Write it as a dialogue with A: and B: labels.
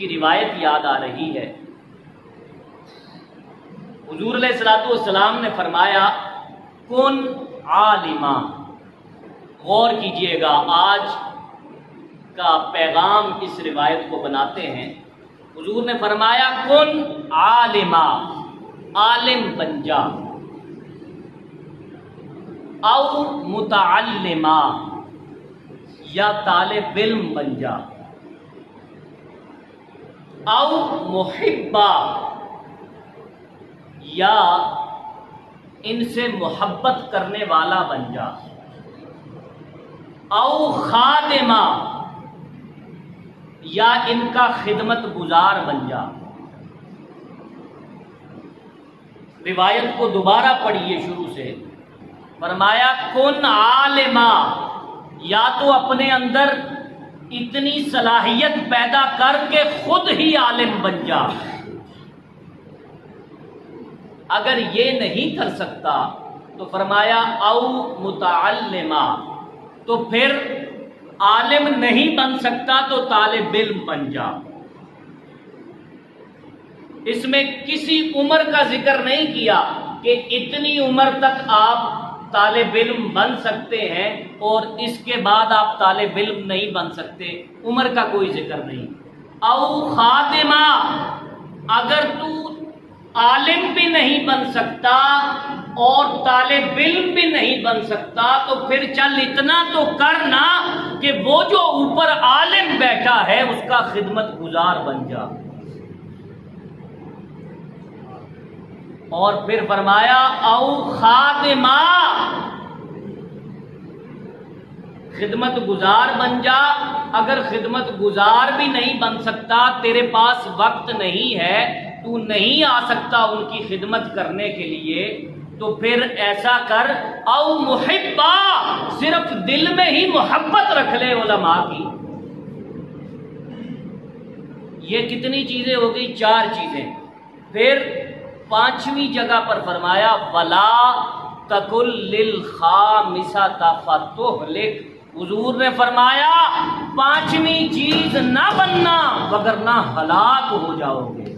A: کی روایت یاد آ رہی ہے۔ حضور علیہ الصلوۃ والسلام نے فرمایا کن عالما، غور کیجئے گا، آج کا پیغام اس روایت کو بناتے ہیں۔ حضور نے فرمایا کن عالما، عالم بن جا، او متعلما، یا طالب علم بن جا، او محبا، یا ان سے محبت کرنے والا بن جا، او خادمہ، یا ان کا خدمت گزار بن جا۔ روایت کو دوبارہ پڑھیے شروع سے۔ فرمایا کن عالما، یا تو اپنے اندر اتنی صلاحیت پیدا کر کے خود ہی عالم بن جا، اگر یہ نہیں کر سکتا تو فرمایا او متعلما، تو پھر عالم نہیں بن سکتا تو طالب علم بن جا۔ اس میں کسی عمر کا ذکر نہیں کیا کہ اتنی عمر تک آپ طالب علم بن سکتے ہیں اور اس کے بعد آپ طالب علم نہیں بن سکتے، عمر کا کوئی ذکر نہیں۔ او خاتمہ، اگر تو عالم بھی نہیں بن سکتا اور طالب علم بھی نہیں بن سکتا تو پھر چل اتنا تو کرنا کہ وہ جو اوپر عالم بیٹھا ہے اس کا خدمت گزار بن جا۔ اور پھر فرمایا او خادمہ، خدمت گزار بن جا۔ اگر خدمت گزار بھی نہیں بن سکتا، تیرے پاس وقت نہیں ہے، تو نہیں آ سکتا ان کی خدمت کرنے کے لیے، تو پھر ایسا کر او محبا، صرف دل میں ہی محبت رکھ لے علماء کی۔ یہ کتنی چیزیں ہو گئی؟ 4 چیزیں۔ پھر 5ویں جگہ پر فرمایا ولا تکل للخامسۃ فتہلک، حضور نے فرمایا 5ویں چیز نہ بننا وگرنہ ہلاک ہو جاؤ گے۔